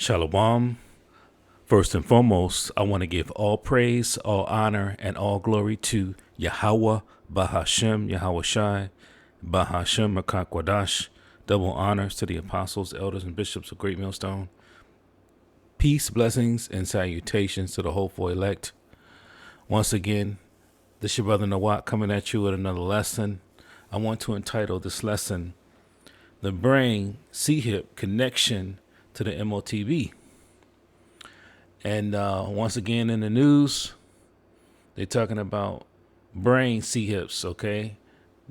Shalom. First and foremost, I want to give all praise, all honor, and all glory to Yahweh, Bahashem, Yahweh Shai, Bahashem, Makak Wadash. Double honors to the apostles, elders, and bishops of Great Millstone. Peace, blessings, and salutations to the hopeful elect. Once again, this is your brother Nawat coming at you with another lesson. I want to entitle this lesson, The Brain C-Hip Connection to the Motb. And once again in the news, they're talking about brain C-hips, okay?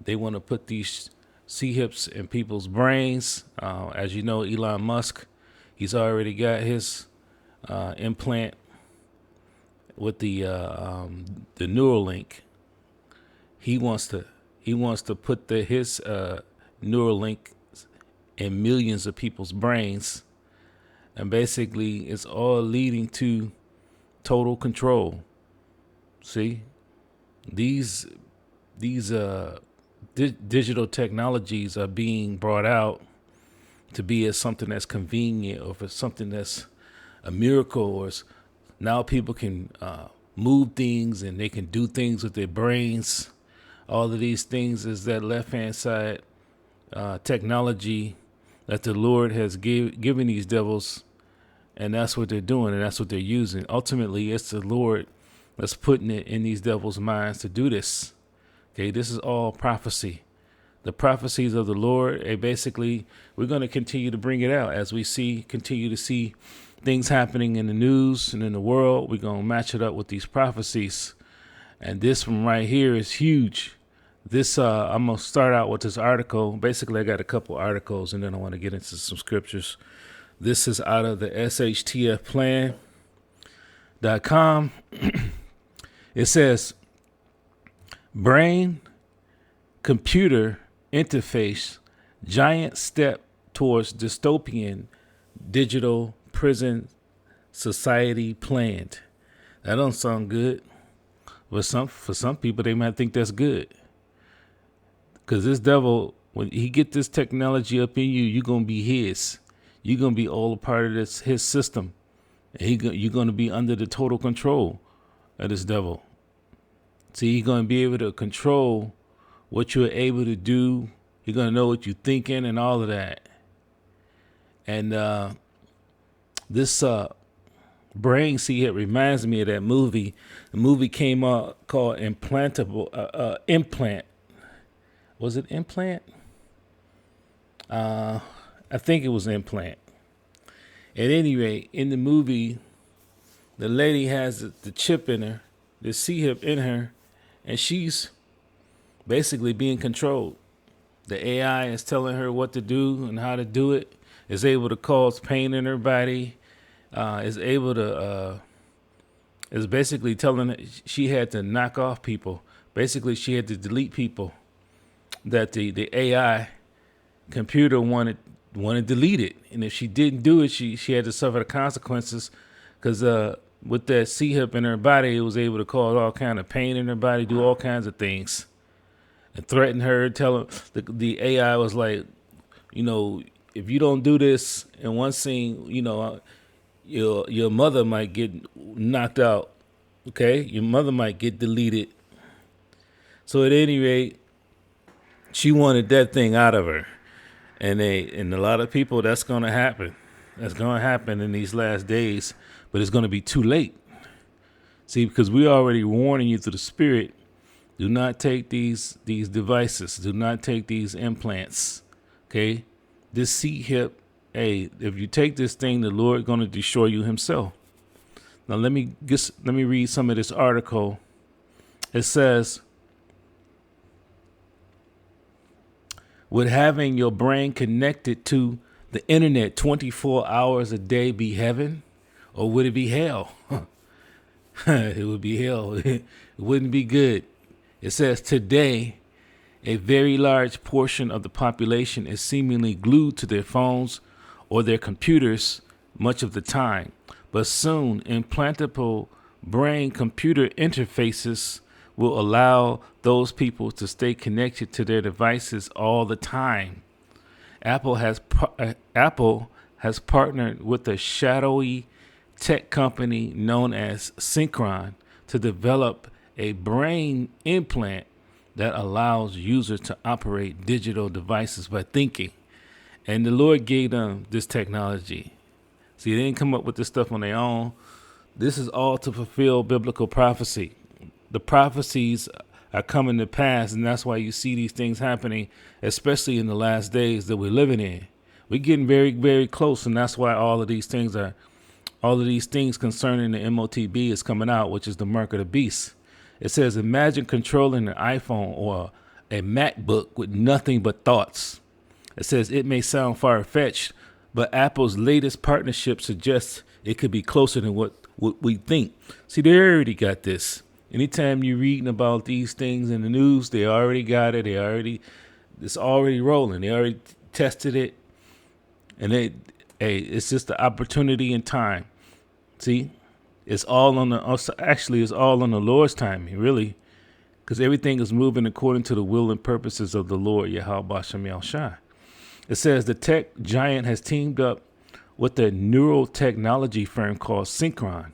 They want to put these C-hips in people's brains. As you know, Elon Musk, he's already got his implant with the Neuralink. He wants to put his Neuralink in millions of people's brains. And basically, it's all leading to total control. See, these digital technologies are being brought out to be as something that's convenient, or for something that's a miracle, or now people can move things and they can do things with their brains. All of these things is that left-hand side technology that the Lord has given these devils, and that's what they're doing, and that's what they're using. Ultimately, it's the Lord that's putting it in these devils' minds to do this. Okay, this is all prophecy. The prophecies of the Lord, basically, we're going to continue to bring it out as we continue to see things happening in the news and in the world. We're going to match it up with these prophecies. And this one right here is huge. This, I'm going to start out with this article. Basically, I got a couple articles, and then I want to get into some scriptures. This is out of the shtfplan.com. It says, brain computer interface, giant step towards dystopian digital prison society planned. That don't sound good. But for some people, they might think that's good. Because this devil, when he get this technology up in you, you're going to be his. You're going to be all a part of his system. And you're going to be under the total control of this devil. See, he's going to be able to control what you're able to do. You're going to know what you're thinking and all of that. And this brain, see, it reminds me of that movie. The movie came out called Implant. Was it Implant? I think it was Implant. At any rate, in the movie, the lady has the chip in her, the C-hip in her, and she's basically being controlled. The AI is telling her what to do and how to do it, is able to cause pain in her body, is basically telling her she had to knock off people. Basically, she had to delete people that the AI computer wanted deleted. And if she didn't do it, she had to suffer the consequences, because with that C-hip in her body, it was able to cause all kind of pain in her body, do all kinds of things, and threaten her, tell her, the AI was like, if you don't do this in one scene, your mother might get knocked out. Okay, your mother might get deleted. So at any rate, she wanted that thing out of her. And a lot of people, that's going to happen. That's going to happen in these last days, but it's going to be too late. See, because we're already warning you through the Spirit, do not take these devices. Do not take these implants. Okay? This C-hip, if you take this thing, the Lord going to destroy you himself. Now let me read some of this article. It says, would having your brain connected to the internet 24 hours a day be heaven, or would it be hell? It would be hell. It wouldn't be good. It says, today, a very large portion of the population is seemingly glued to their phones or their computers much of the time. But soon, implantable brain-computer interfaces will allow those people to stay connected to their devices all the time. Apple has partnered with a shadowy tech company known as Synchron to develop a brain implant that allows users to operate digital devices by thinking. And the Lord gave them this technology. See, they didn't come up with this stuff on their own. This is all to fulfill biblical prophecy. The prophecies are coming to pass, and that's why you see these things happening, especially in the last days that we're living in. We're getting very, very close, and that's why all of these things concerning the Motb is coming out, which is the mark of the beast. It says, imagine controlling an iPhone or a MacBook with nothing but thoughts. It says it may sound far-fetched, but Apple's latest partnership suggests it could be closer than what we think. See, they already got this. Anytime you're reading about these things in the news, they already got it. It's already rolling. They already tested it. And it's just the opportunity and time. See, it's all on the Lord's timing, really, because everything is moving according to the will and purposes of the Lord, Yahweh Bashem Yahushua. It says the tech giant has teamed up with a neural technology firm called Synchron,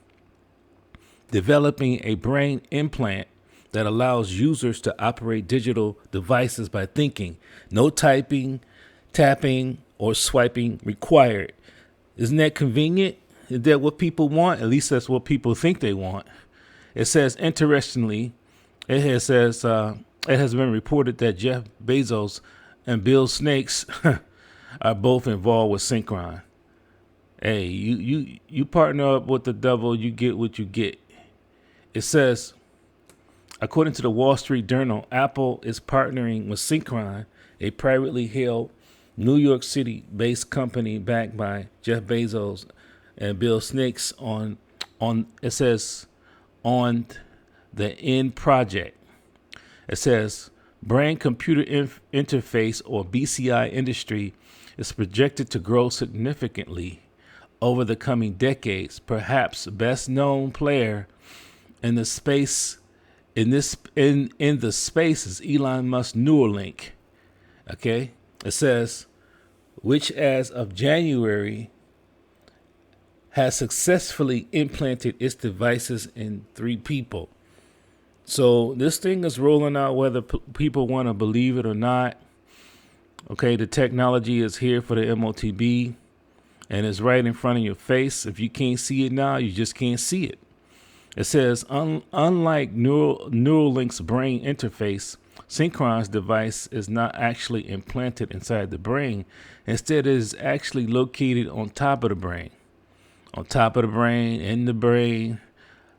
developing a brain implant that allows users to operate digital devices by thinking. No typing, tapping, or swiping required. Isn't that convenient? Is that what people want? At least that's what people think they want. It says, interestingly, it has been reported that Jeff Bezos and Bill Snakes are both involved with Synchron. Hey, you partner up with the devil, you get what you get. It says, according to the Wall Street Journal, Apple is partnering with Synchron, a privately held New York City-based company backed by Jeff Bezos and Bill Snakes on the end project. It says brain computer interface, or BCI, industry is projected to grow significantly over the coming decades. Perhaps best known player in the space in the space is Elon Musk's Neuralink. Okay, it says, which as of January has successfully implanted its devices in 3 people. So this thing is rolling out whether people want to believe it or not. Okay, the technology is here for the Motb, and it's right in front of your face. If you can't see it now, you just can't see it. It says, unlike Neuralink's brain interface, Synchron's device is not actually implanted inside the brain. Instead, it is actually located on top of the brain. On top of the brain, in the brain,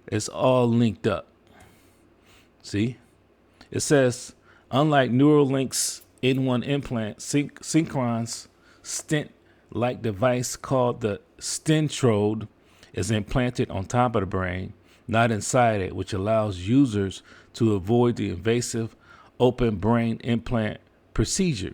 it's all linked up. See? It says, unlike Neuralink's N1 implant, Synchron's stent-like device called the stentrode is implanted on top of the brain, not inside it, which allows users to avoid the invasive open brain implant procedure.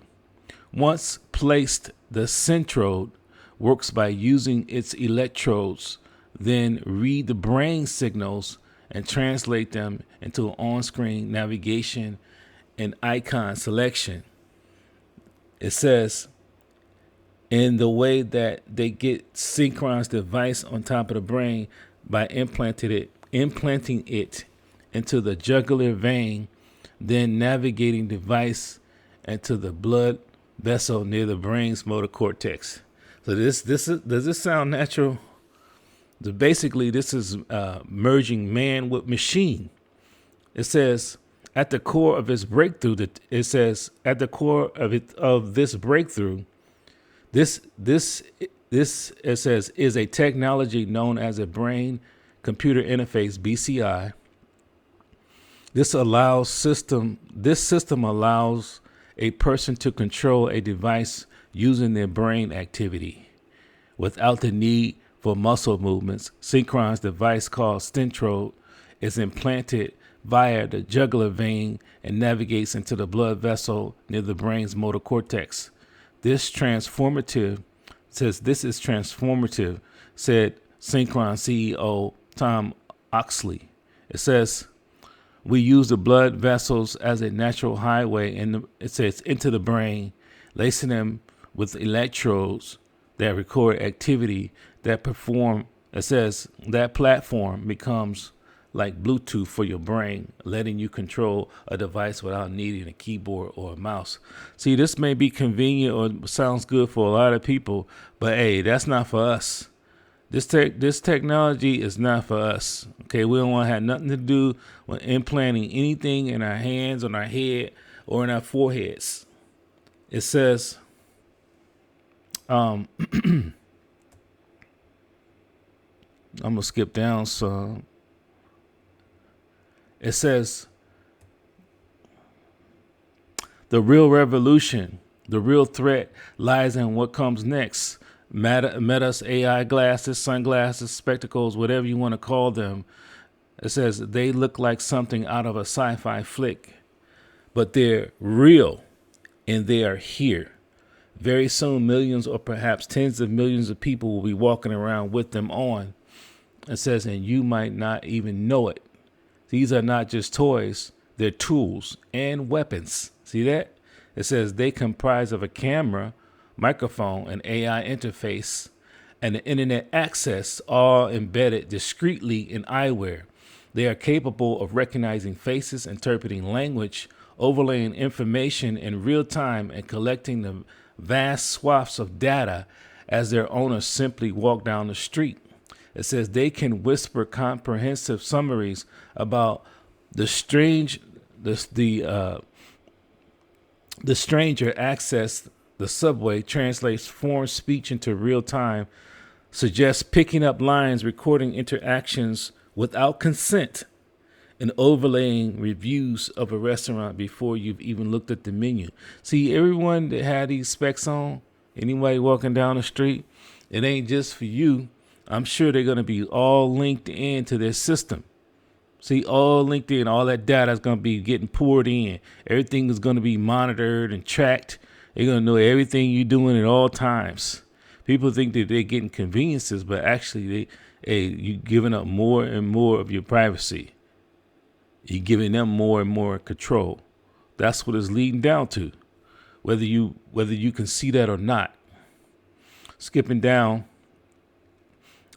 Once placed, the stentrode works by using its electrodes, then read the brain signals and translate them into on-screen navigation and icon selection. It says, in the way that they get Synchron's device on top of the brain by implanting it into the jugular vein, then navigating device into the blood vessel near the brain's motor cortex. So does this sound natural? Basically, this is merging man with machine. It says at the core of its breakthrough, this breakthrough, it says is a technology known as a brain computer interface, BCI. This system allows a person to control a device using their brain activity without the need for muscle movements. Synchron's device called stentrode is implanted via the jugular vein and navigates into the blood vessel near the brain's motor cortex. This is transformative, said Synchron CEO Tom Oxley. It says, we use the blood vessels as a natural highway, and it says into the brain, lacing them with electrodes that record activity that perform. It says that platform becomes like Bluetooth for your brain, letting you control a device without needing a keyboard or a mouse. See, this may be convenient or sounds good for a lot of people, but hey, that's not for us. This technology is not for us. Okay, we don't want to have nothing to do with implanting anything in our hands, on our head, or in our foreheads. It says, I'm gonna skip down some. It says, the real revolution, the real threat lies in what comes next. Meta's AI glasses, sunglasses, spectacles, whatever you want to call them. It says they look like something out of a sci-fi flick, but they're real and they are here. Very soon, millions or perhaps tens of millions of people will be walking around with them on. It says, and you might not even know it. These are not just toys, they're tools and weapons. See that? It says they comprise of a camera, microphone, an AI interface, and the internet access, all embedded discreetly in eyewear. They are capable of recognizing faces, interpreting language, overlaying information in real time, and collecting the vast swaths of data as their owners simply walk down the street. It says they can whisper comprehensive summaries about the stranger access the subway, translates foreign speech into real time, suggests picking up lines, recording interactions without consent, and overlaying reviews of a restaurant before you've even looked at the menu. See, everyone that had these specs on, anybody walking down the street, it ain't just for you. I'm sure they're going to be all linked into their system. See, all linked in, all that data is going to be getting poured in. Everything is going to be monitored and tracked. They're going to know everything you're doing at all times. People think that they're getting conveniences, but actually you're giving up more and more of your privacy. You're giving them more and more control. That's what it's leading down to, whether you can see that or not. Skipping down,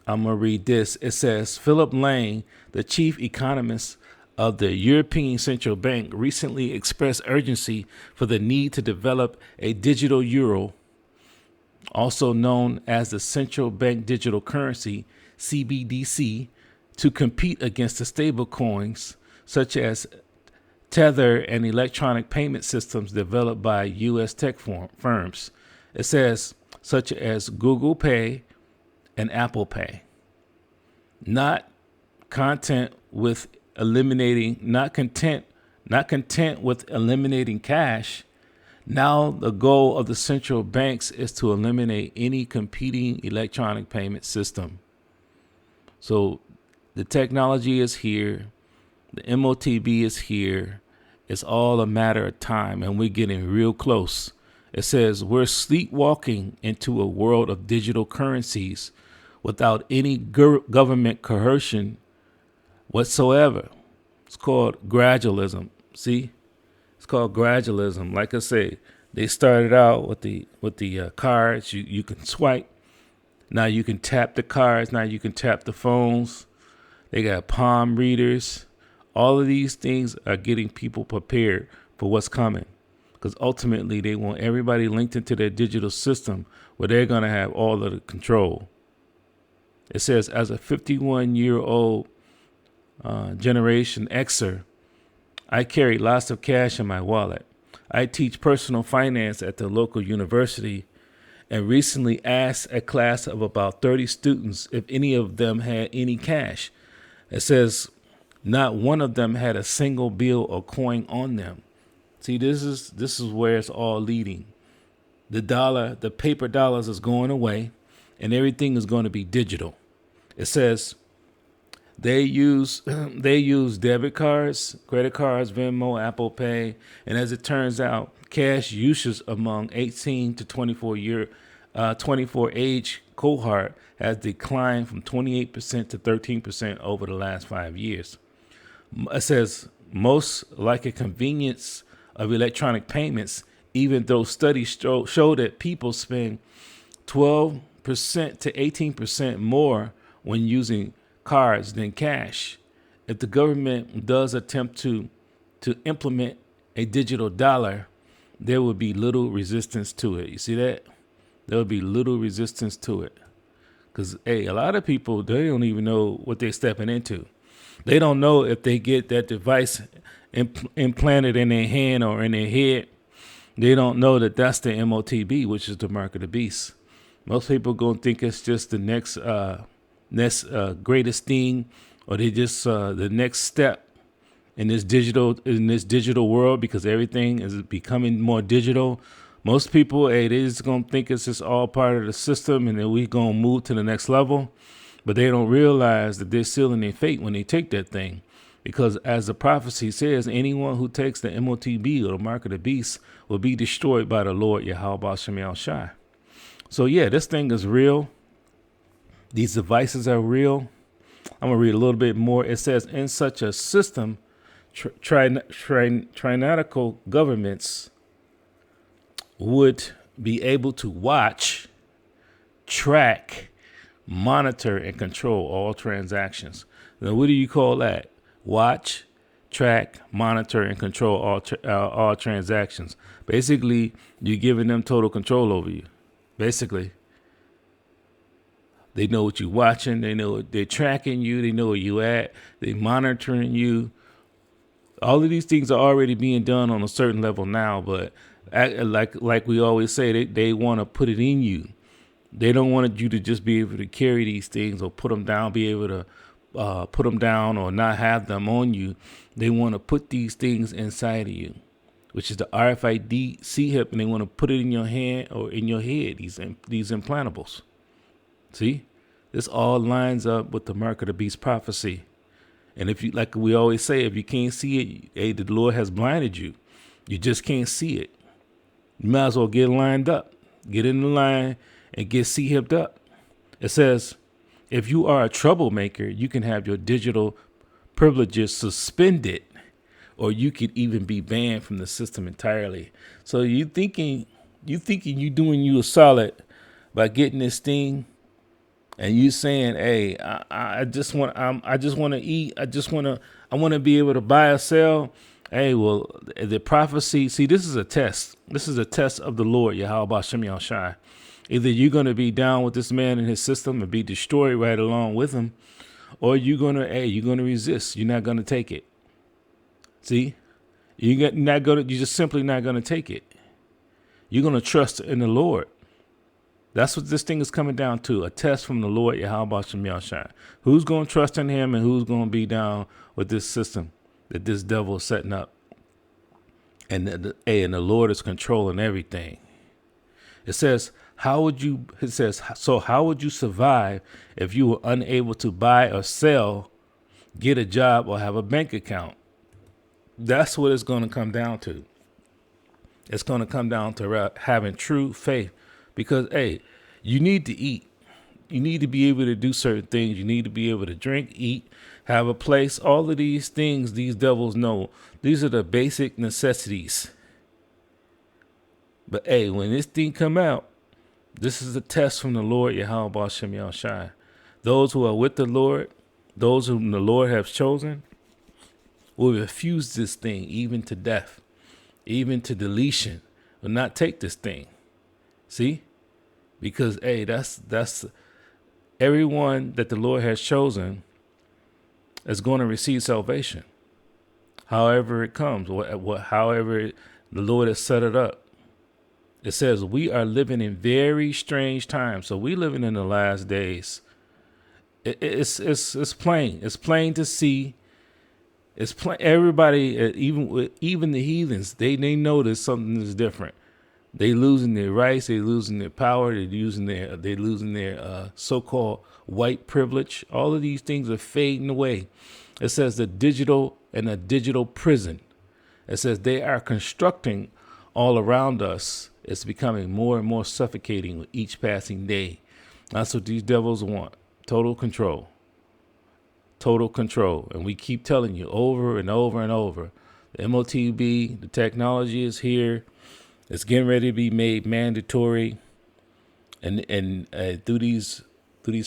I'm going to read this. It says, Philip Lang, the chief economist of the European Central Bank, recently expressed urgency for the need to develop a digital euro, also known as the central bank digital currency, CBDC, to compete against the stable coins such as Tether and electronic payment systems developed by U.S. tech firms. It says, such as Google Pay and Apple Pay. Not content with eliminating cash. Now the goal of the central banks is to eliminate any competing electronic payment system. So the technology is here. The Motb is here. It's all a matter of time, and we're getting real close. It says we're sleepwalking into a world of digital currencies without any government coercion whatsoever. It's called gradualism. See, it's called gradualism. Like I say, they started out with the cards. You can swipe. Now you can tap the cards. Now you can tap the phones. They got palm readers. All of these things are getting people prepared for what's coming, because ultimately they want everybody linked into their digital system where they're going to have all of the control. It says, as a 51-year-old Generation Xer, I carry lots of cash in my wallet. I teach personal finance at the local university and recently asked a class of about 30 students if any of them had any cash. It says not one of them had a single bill or coin on them. See, this is where it's all leading. The paper dollars is going away, and everything is going to be digital. It says they use debit cards, credit cards, Venmo, Apple Pay, and as it turns out, cash usage among 18 to 24 age cohort has declined from 28% to 13% over the last 5 years. It says most like a convenience of electronic payments, even though studies show that people spend 12 10% to 18% more when using cards than cash. If the government does attempt to implement a digital dollar, there would be little resistance to it. You see that? There would be little resistance to it. Because, hey, a lot of people, they don't even know what they're stepping into. They don't know if they get that device implanted in their hand or in their head. They don't know that that's the Motb, which is the mark of the beast. Most people going to think it's just the next greatest thing, or they just the next step in this digital world, because everything is becoming more digital. Most people, hey, they just gonna think it's just all part of the system, and then we gonna move to the next level. But they don't realize that they're sealing their fate when they take that thing, because as the prophecy says, anyone who takes the Motb, or the mark of the beast, will be destroyed by the Lord Yahweh Shem Shai. So yeah, this thing is real. These devices are real. I'm gonna read a little bit more. It says, in such a system, tyrannical governments would be able to watch, track, monitor, and control all transactions. Now, what do you call that? Watch, track, monitor, and control all transactions. Basically, you're giving them total control over you. Basically, they know what you're watching. They know they're tracking you. They know where you at. They're monitoring you. All of these things are already being done on a certain level now, but like we always say, they want to put it in you. They don't want you to just be able to carry these things or put them down, be able to put them down or not have them on you. They want to put these things inside of you, which is the RFID C-hip, and they want to put it in your hand or in your head, these implantables. See, this all lines up with the mark of the beast prophecy. And if you, like we always say, if you can't see it, hey, the Lord has blinded you. You just can't see it. You might as well get lined up, get in the line, and get C-hipped up. It says, if you are a troublemaker, you can have your digital privileges suspended, or you could even be banned from the system entirely. So you thinking you doing you a solid by getting this thing, and you saying, hey, I just want to eat, I want to be able to buy or sell. Hey, well, the prophecy, see, this is a test. This is a test of the Lord, Yahweh Shem Shai. Either you're going to be down with this man and his system and be destroyed right along with him, or you're going to resist. You're not going to take it. See, you're just simply not going to take it. You're going to trust in the Lord. That's what this thing is coming down to, a test from the Lord, Yahweh Shem Shai. Who's going to trust in him, and who's going to be down with this system that this devil is setting up? And the Lord is controlling everything. It says, how would you survive if you were unable to buy or sell, get a job, or have a bank account? That's what it's going to come down to. It's going to come down to having true faith, because, hey, you need to eat. You need to be able to do certain things. You need to be able to drink, eat, have a place. All of these things, these devils know. These are the basic necessities. But, hey, when this thing come out, this is a test from the Lord, Yahweh Shem Shai. Those who are with the Lord, those whom the Lord has chosen, will refuse this thing, even to death, even to deletion, will not take this thing. See? Because, hey, that's everyone that the Lord has chosen is going to receive salvation. However it comes, however the Lord has set it up. It says we are living in very strange times. So we living in the last days. It's plain. It's plain to see. It's plain. Everybody, even the heathens, they know that something is different. They losing their rights. They losing their power. They losing their so-called white privilege. All of these things are fading away. It says the digital prison. It says they are constructing all around us. It's becoming more and more suffocating with each passing day. That's what these devils want. Total control. Total control. And we keep telling you over and over and over. The Motb, the technology is here. It's getting ready to be made mandatory. And through these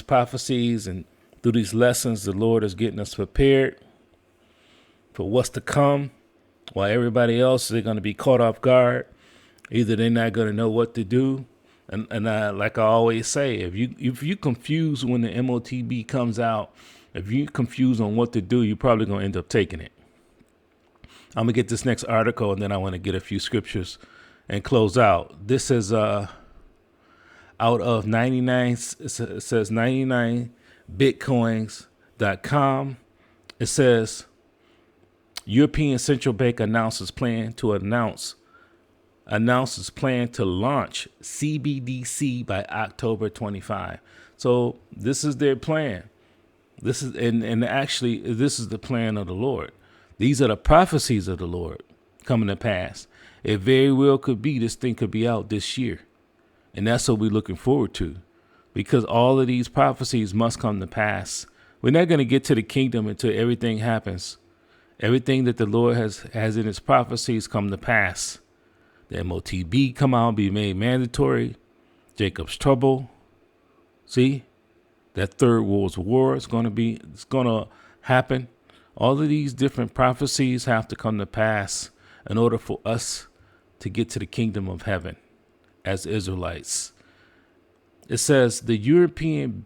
prophecies and through these lessons, the Lord is getting us prepared for what's to come, while everybody else is going to be caught off guard. Either they're not going to know what to do, and like I always say, if you confuse when the Motb comes out, if you confused on what to do, you're probably going to end up taking it. I'm gonna get this next article, and then I want to get a few scriptures and close out. This is out of 99. It says 99bitcoins.com. It says European Central Bank announces plan to launch CBDC by October 25. So this is their plan. This is and actually this is the plan of the Lord. These are the prophecies of the Lord coming to pass. It very well could be this thing could be out this year. And that's what we're looking forward to, because all of these prophecies must come to pass. We're not going to get to the kingdom until everything happens. Everything that the Lord has in his prophecies come to pass. The Motb come out and be made mandatory. Jacob's trouble. See, that third world war is going to happen. All of these different prophecies have to come to pass in order for us to get to the kingdom of heaven as Israelites. It says the European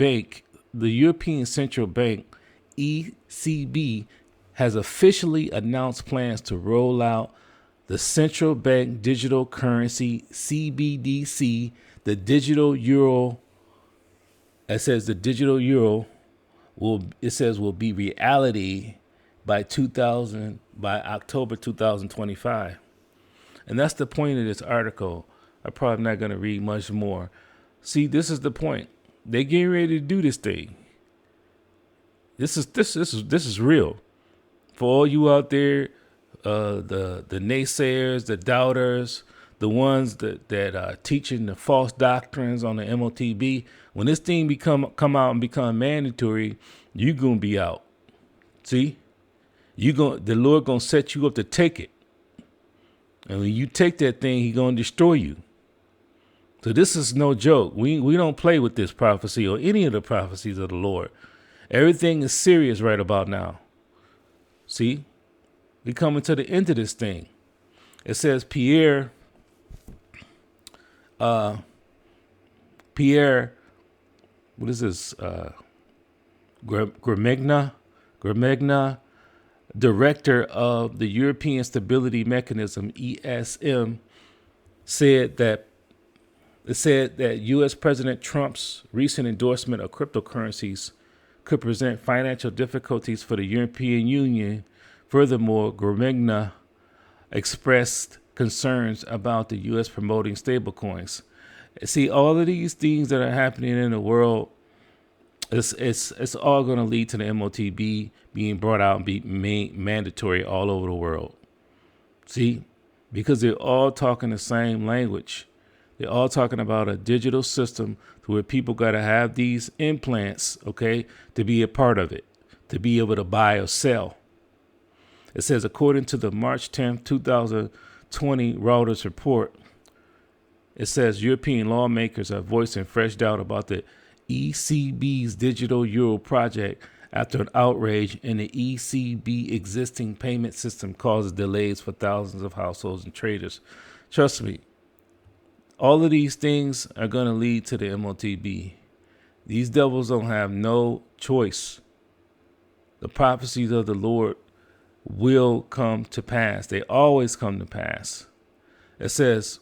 Central Bank, ECB, has officially announced plans to roll out the central bank digital currency, CBDC, the digital euro. It says the digital euro will be reality by October 2025. And that's the point of this article. I'm probably not going to read much more. See, this is the point. They're getting ready to do this thing. This is real. For all you out there, the naysayers, the doubters, the ones that are teaching the false doctrines on the Motb, when this thing come out and become mandatory, you're gonna be out. See, the Lord gonna set you up to take it, and when you take that thing, He gonna destroy you. So this is no joke. We don't play with this prophecy or any of the prophecies of the Lord. Everything is serious right about now. See, we coming to the end of this thing. It says Pierre, what is this? Gramegna, director of the European Stability Mechanism, ESM, said that U.S. President Trump's recent endorsement of cryptocurrencies could present financial difficulties for the European Union. Furthermore, Gramegna expressed concerns about the U.S. promoting stablecoins. See, all of these things that are happening in the world, it's all going to lead to the Motb being brought out and be made mandatory all over the world. See, because they're all talking the same language. They're all talking about a digital system to where people got to have these implants, okay, to be a part of it, to be able to buy or sell. It says, according to the March 10th, 2020 Reuters report, it says European lawmakers are voicing fresh doubt about the ECB's digital euro project after an outrage in the ECB existing payment system causes delays for thousands of households and traders. Trust me, all of these things are going to lead to the Motb. These devils don't have no choice. The prophecies of the Lord will come to pass. They always come to pass. It says,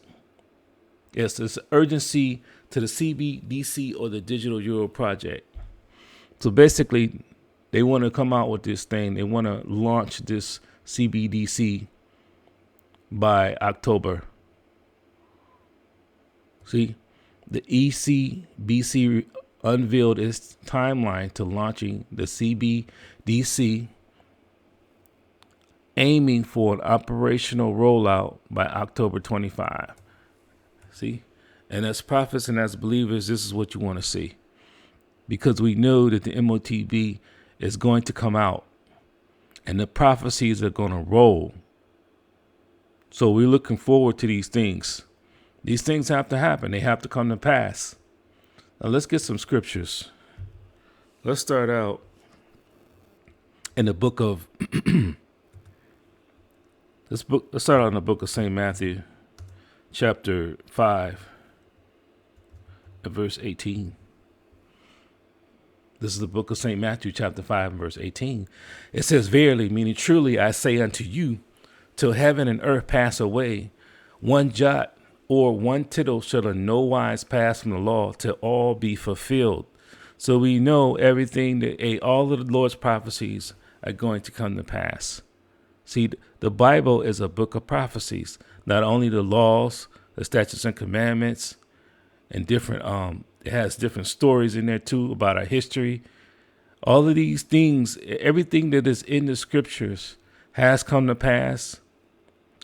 yes, there's urgency to the CBDC or the digital euro project. So basically, they want to come out with this thing. They want to launch this CBDC by October. See, the ECBC unveiled its timeline to launching the CBDC, aiming for an operational rollout by October 25. See, and as prophets and as believers, this is what you want to see, because we know that the Motb is going to come out and the prophecies are going to roll. So we're looking forward to these things. These things have to happen. They have to come to pass. Let's get some scriptures. Let's start out in the book of let's start out in the book of St. Matthew, chapter 5, and verse 18. This is the book of St. Matthew, chapter 5, and verse 18. It says, "Verily," meaning truly, "I say unto you, till heaven and earth pass away, one jot or one tittle shall in no wise pass from the law till all be fulfilled." So we know everything that all of the Lord's prophecies are going to come to pass. See, the Bible is a book of prophecies, not only the laws, the statutes and commandments, and different, it has different stories in there too about our history. All of these things, everything that is in the scriptures has come to pass,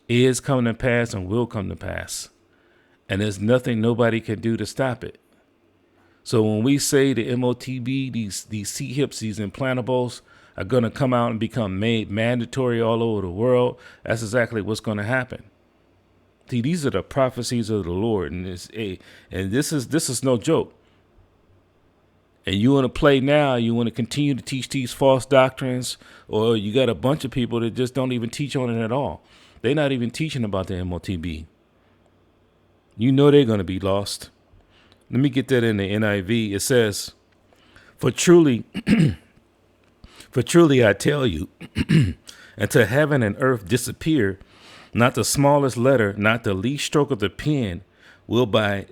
is coming to pass, and will come to pass. And there's nothing nobody can do to stop it. So when we say the Motb, these C-hips, these implantables are going to come out and become made mandatory all over the world, that's exactly what's going to happen. See, these are the prophecies of the Lord, and this is no joke. And you want to play now, you want to continue to teach these false doctrines, or you got a bunch of people that just don't even teach on it at all. They're not even teaching about the Motb. You know they're going to be lost. Let me get that in the NIV. It says, For truly I tell you, until heaven and earth disappear, not the smallest letter, not the least stroke of the pen will by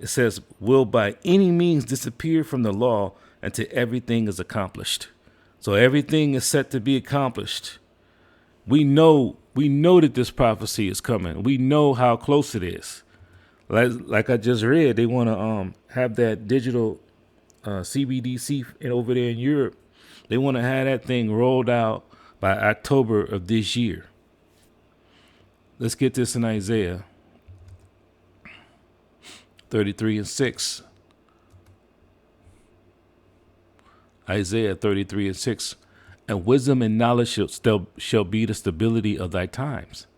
any means disappear from the law until everything is accomplished. So everything is set to be accomplished. We know that this prophecy is coming. We know how close it is. Like I just read, they want to have that digital CBDC over there in Europe. They want to have that thing rolled out by October of this year. Let's get this in Isaiah 33 and 6. Isaiah 33 and 6. "And wisdom and knowledge shall be the stability of thy times."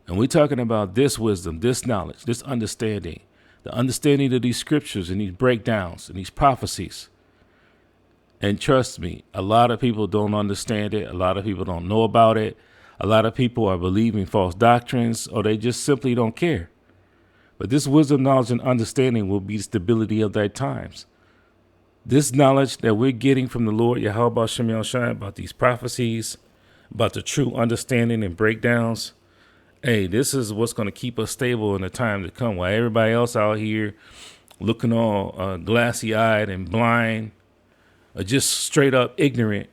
And we're talking about this wisdom, this knowledge, this understanding, the understanding of these scriptures and these breakdowns and these prophecies. And trust me, a lot of people don't understand it. A lot of people don't know about it. A lot of people are believing false doctrines, or they just simply don't care. But this wisdom, knowledge, and understanding will be the stability of thy times. This knowledge that we're getting from the Lord, Yahweh Shem Yahushua, about these prophecies, about the true understanding and breakdowns, hey, this is what's going to keep us stable in the time to come. While everybody else out here looking all glassy-eyed and blind, or just straight up ignorant,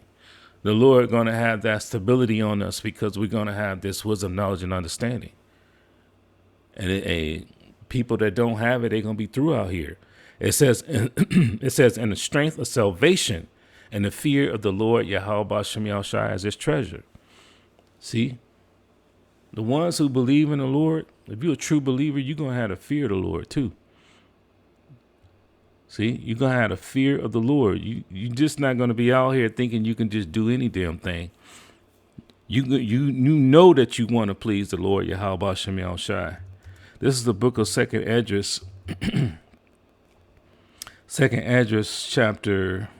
the Lord going to have that stability on us because we're going to have this wisdom, knowledge, and understanding. And people that don't have it, they're going to be through out here. It says, in the strength of salvation and the fear of the Lord, Yahweh Shem Yahushua, as his treasure. See, the ones who believe in the Lord, if you're a true believer, you're going to have the fear of the Lord too. See, you're going to have the fear of the Lord. You're just not going to be out here thinking you can just do any damn thing. You know that you want to please the Lord, Yahweh Shem Yahushua. This is the book of Second Esdras. Second Esdras, chapter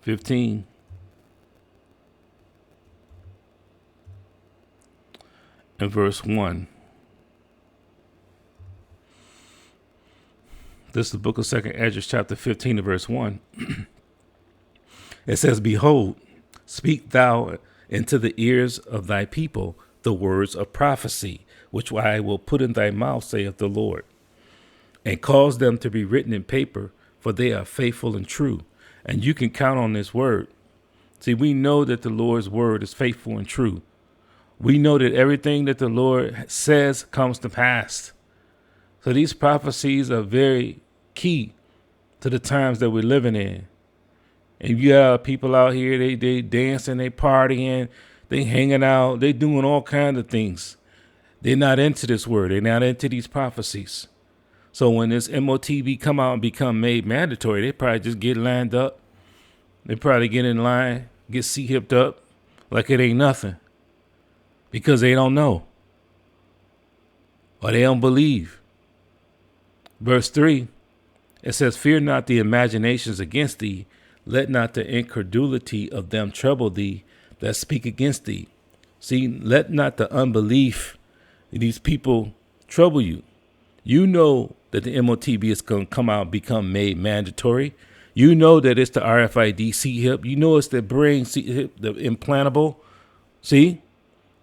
15. And verse 1. This is the book of Second Esdras, chapter 15, and verse 1. It says, "Behold, speak thou into the ears of thy people the words of prophecy, which I will put in thy mouth, saith the Lord, and cause them to be written in paper, for they are faithful and true." And you can count on this word. See, we know that the Lord's word is faithful and true. We know that everything that the Lord says comes to pass. So these prophecies are very key to the times that we're living in. And you have people out here, they dancing, they partying, they hanging out, they doing all kinds of things. They're not into this word. They're not into these prophecies. So when this Motb come out and become made mandatory, they probably just get lined up. They probably get in line, get C-hipped up like it ain't nothing. Because they don't know. Or they don't believe. Verse 3, It says, fear not the imaginations against thee. Let not the incredulity of them trouble thee that speak against thee. See, let not the unbelief of these people trouble you. You know that the Motb is going to come out and become made mandatory. You know that it's the RFID C-hip. You know it's the brain C-hip, the implantable. See,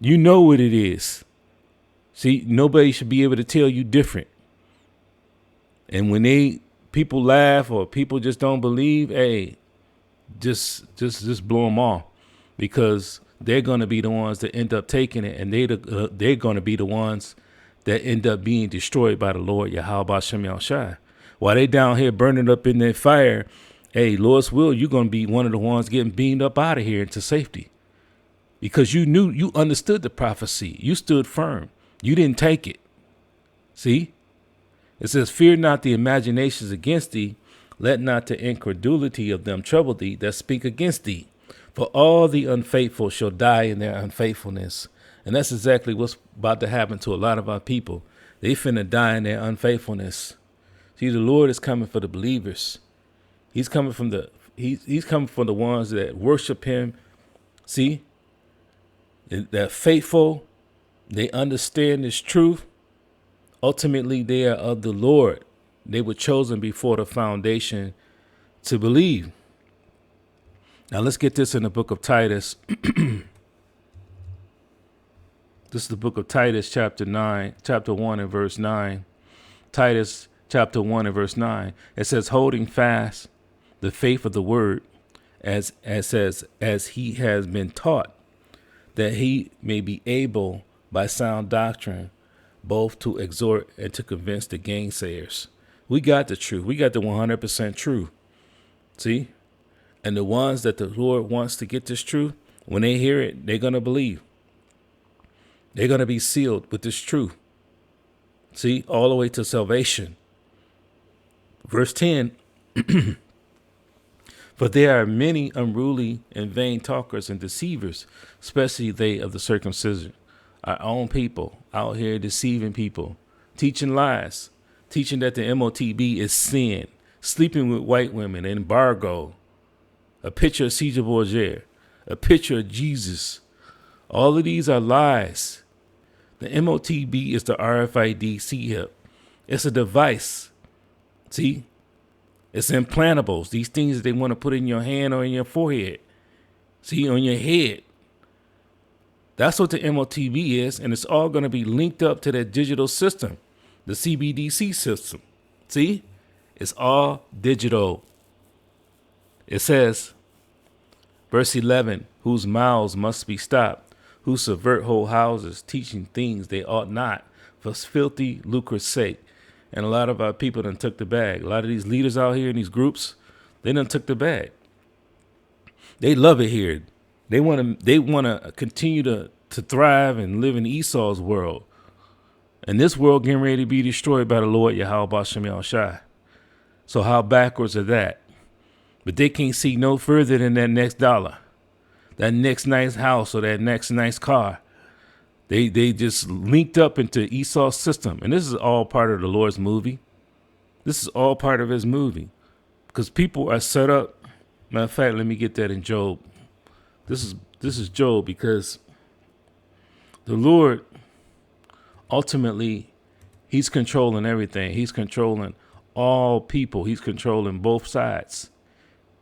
you know what it is. See, nobody should be able to tell you different. And when people laugh or people just don't believe, hey, just blow them off, because they're going to be the ones that end up taking it, and they're going to be the ones that end up being destroyed by the Lord Yahweh Bashem Yahushai. While they down here burning up in that fire, hey, Lord's will, you're going to be one of the ones getting beamed up out of here into safety, because you understood the prophecy. You stood firm. You didn't take it. See? It says, fear not the imaginations against thee. Let not the incredulity of them trouble thee that speak against thee. For all the unfaithful shall die in their unfaithfulness. And that's exactly what's about to happen to a lot of our people. They finna die in their unfaithfulness. See, the Lord is coming for the believers. He's coming from he's coming for the ones that worship him. See, they're faithful. They understand this truth. Ultimately, they are of the Lord. They were chosen before the foundation to believe. Now let's get this in the book of Titus. This is the book of Titus, chapter 1 and verse 9. Titus chapter 1 and verse 9. It says, holding fast the faith of the word as he has been taught, that he may be able by sound doctrine both to exhort and to convince the gainsayers. We got the truth. We got the 100% truth. See? And the ones that the Lord wants to get this truth, when they hear it, they're going to believe. They're going to be sealed with this truth. See? All the way to salvation. Verse 10. For there are many unruly and vain talkers and deceivers, especially they of the circumcision. Our own people out here deceiving people, teaching lies, teaching that the Motb is sin, sleeping with white women, embargo, a picture of Caesar Borgia, a picture of Jesus. All of these are lies. The Motb is the RFID C-hip. It's a device. See? It's implantables. These things that they want to put in your hand or in your forehead. See, on your head. That's what the Motb is, and it's all going to be linked up to that digital system, the CBDC system. See? It's all digital. It says, verse 11, whose mouths must be stopped, who subvert whole houses, teaching things they ought not, for filthy lucre's sake. And a lot of our people done took the bag. A lot of these leaders out here in these groups, they done took the bag. They love it here. They want to continue to thrive and live in Esau's world. And this world getting ready to be destroyed by the Lord Yahweh Bashem Yahushai. So how backwards are that? But they can't see no further than that next dollar, that next nice house, or that next nice car. They just linked up into Esau's system. And this is all part of the Lord's movie. This is all part of his movie. Because people are set up. Matter of fact, let me get that in Job. This is Job, because the Lord, ultimately, he's controlling everything. He's controlling all people. He's controlling both sides.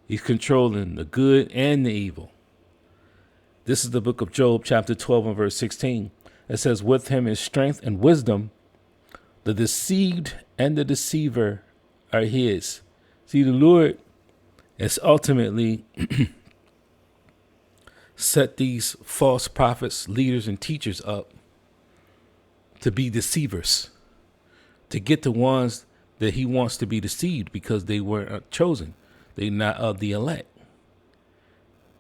He's controlling the good and the evil. This is the book of Job, chapter 12 and verse 16. It says, with him is strength and wisdom. The deceived and the deceiver are his. See, the Lord has ultimately set these false prophets, leaders, and teachers up to be deceivers, to get the ones that he wants to be deceived because they weren't chosen. They're not of the elect.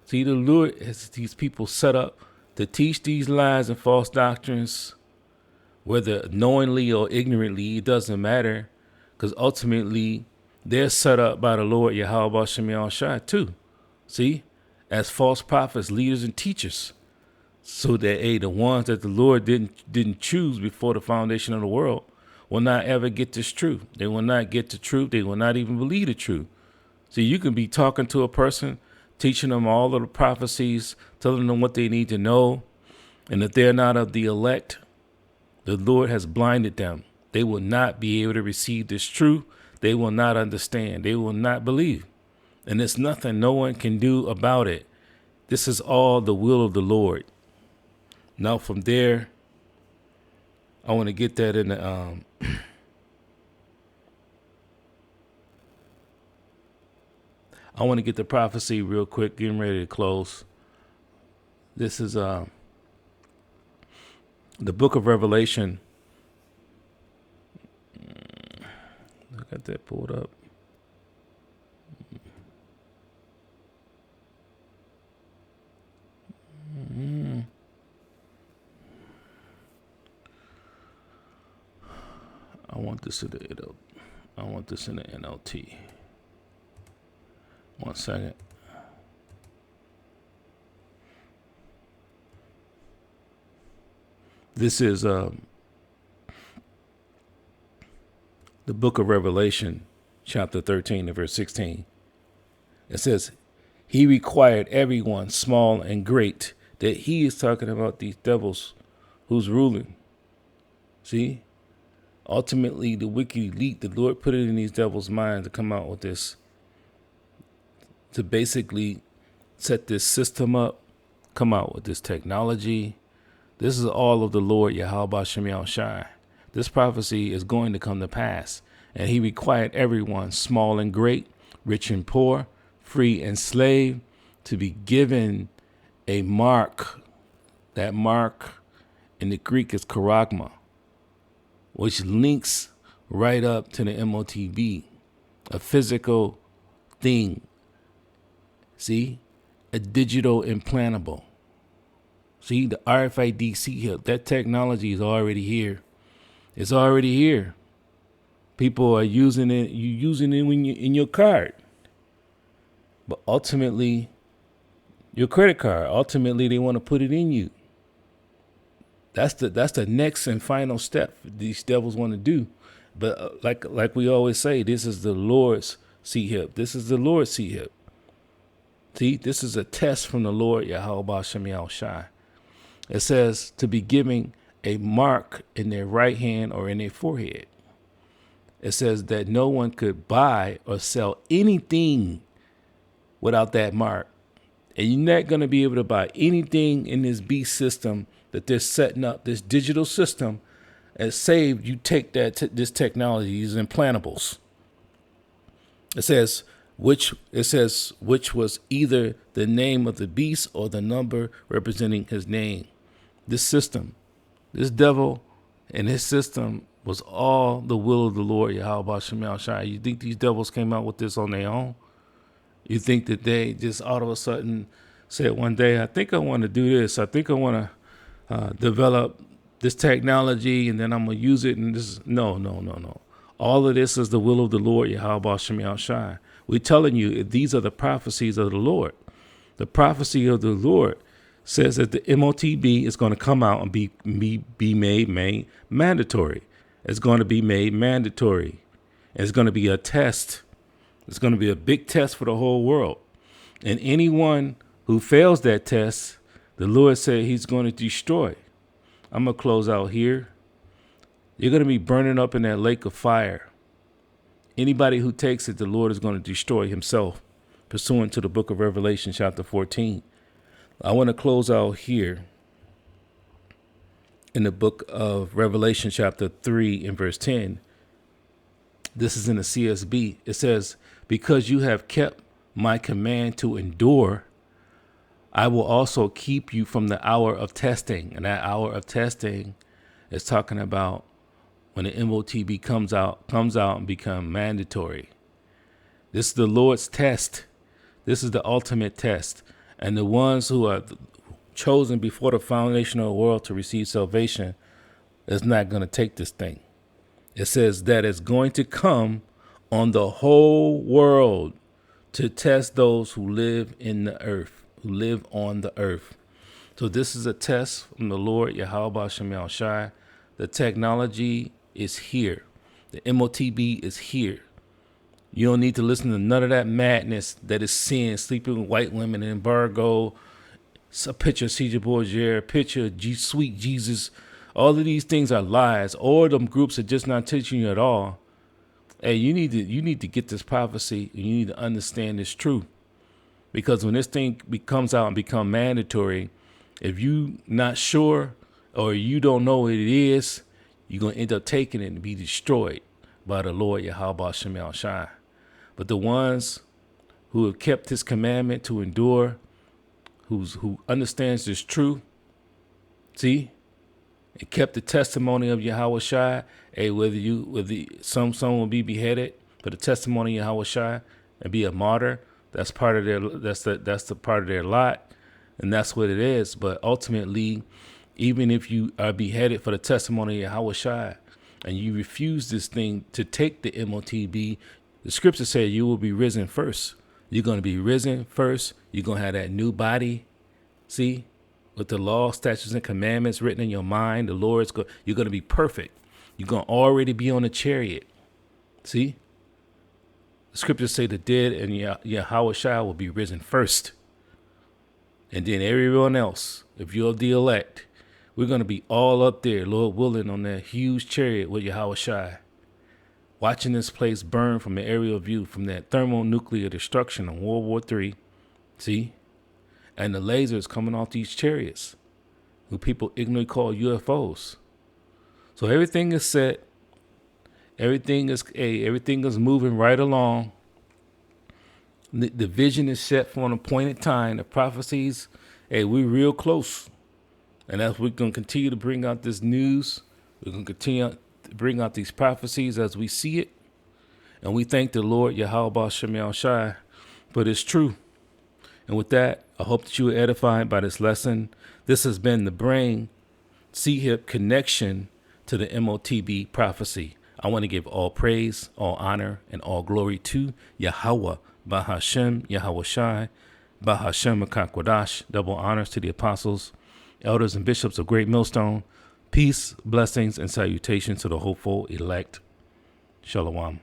See, the Lord has these people set up to teach these lies and false doctrines, whether knowingly or ignorantly, it doesn't matter, because ultimately they're set up by the Lord Yahweh Bashem Yahushai too. See, as false prophets, leaders, and teachers, so that the ones that the Lord didn't choose before the foundation of the world will not ever get this truth. They will not get the truth. They will not even believe the truth. See, you can be talking to a person, teaching them all of the prophecies, telling them what they need to know. And if they're not of the elect, the Lord has blinded them. They will not be able to receive this truth. They will not understand. They will not believe. And there's nothing no one can do about it. This is all the will of the Lord. Now from there, I want to get that in the I want to get the prophecy real quick, getting ready to close. This is the book of Revelation. I got that pulled up. I want this in the NLT. One second. This is the book of Revelation, chapter 13 and verse 16. It says, he required everyone, small and great, that he is talking about these devils who's ruling. See? Ultimately, the wicked elite, the Lord put it in these devils' minds to come out with this, to basically set this system up, come out with this technology. This is all of the Lord Yahweh Shem Shai. This prophecy is going to come to pass. And he required everyone, small and great, rich and poor, free and slave, to be given a mark. That mark in the Greek is charagma, which links right up to the Motb, a physical thing. See, a digital implantable. See, the RFID chip, that technology is already here. It's already here. People are using it. You're using it when you're in your card. But ultimately, your credit card, ultimately they want to put it in you. That's the next and final step these devils want to do. But like we always say, this is the Lord's C-hip. This is the Lord's C-hip. See, this is a test from the Lord Yahweh Shem Shai. It says to be giving a mark in their right hand or in their forehead. It says that no one could buy or sell anything without that mark. And you're not going to be able to buy anything in this beast system that they're setting up, this digital system, and save you take that this technology, these implantables. It says which was either the name of the beast or the number representing his name. This system, this devil and his system was all the will of the Lord Yahweh Shem Shai. You think these devils came out with this on their own? You think that they just all of a sudden said one day, I think I want to do this. I think I want to develop this technology and then I'm going to use it. And this no. All of this is the will of the Lord Yahweh Shem Shai. We're telling you, these are the prophecies of the Lord. The prophecy of the Lord says that the Motb is going to come out and be made mandatory. It's going to be made mandatory. It's going to be a test. It's going to be a big test for the whole world. And anyone who fails that test, the Lord said he's going to destroy. I'm going to close out here. You're going to be burning up in that lake of fire. Anybody who takes it, the Lord is going to destroy himself, pursuant to the book of Revelation, chapter 14. I want to close out here in the book of Revelation, chapter 3 and verse 10. This is in the CSB. It says, because you have kept my command to endure, I will also keep you from the hour of testing. And that hour of testing is talking about when the Motb comes out and become mandatory. This is the Lord's test. This is the ultimate test. And the ones who are chosen before the foundation of the world to receive salvation is not going to take this thing. It says that it's going to come on the whole world to test those who live in the earth, who live on the earth. So this is a test from the Lord Yahweh Shem Shai. The technology is here. The MOTB is here. You don't need to listen to none of that madness that is sin, sleeping with white women, embargo, a picture of Caesar Borgia, a picture of sweet Jesus. All of these things are lies. All of them groups are just not teaching you at all. Hey, you need to get this prophecy, and you need to understand this truth. Because when this thing comes out and become mandatory, if you not sure or you don't know what it is, you're going to end up taking it and be destroyed by the Lord Yahweh Shem Shai. But the ones who have kept his commandment to endure, who understands this truth, see, and kept the testimony of Yahweh Shai, hey, some will be beheaded for the testimony of Yahweh Shai and be a martyr. That's part of the part of their lot, and that's what it is. But ultimately, even if you are beheaded for the testimony of Yahweh Shai, and you refuse this thing to take the MOTB, the scripture says you will be risen first. You're going to be risen first. You're going to have that new body, see, with the law, statutes, and commandments written in your mind. You're going to be perfect. You're going to already be on a chariot, see. The scriptures say the dead and Yahweh Shai will be risen first. And then everyone else, if you're the elect, we're going to be all up there, Lord willing, on that huge chariot with Yahweh Shai, watching this place burn from an aerial view from that thermonuclear destruction in World War III. See? And the lasers coming off these chariots, who people ignorantly call UFOs. So everything is set. Everything is moving right along. The vision is set for an appointed time. The prophecies, we're real close. And as we're going to continue to bring out this news, we're going to continue to bring out these prophecies as we see it. And we thank the Lord Yahweh Shem Shai for this truth. And with that, I hope that you were edified by this lesson. This has been the brain C-hip connection to the MOTB prophecy. I want to give all praise, all honor, and all glory to Yahweh, Bahashem, Yahweh Shai, Bahashem Makakwadash. Double honors to the apostles, elders, and bishops of Great Millstone. Peace, blessings, and salutations to the hopeful elect. Shalom.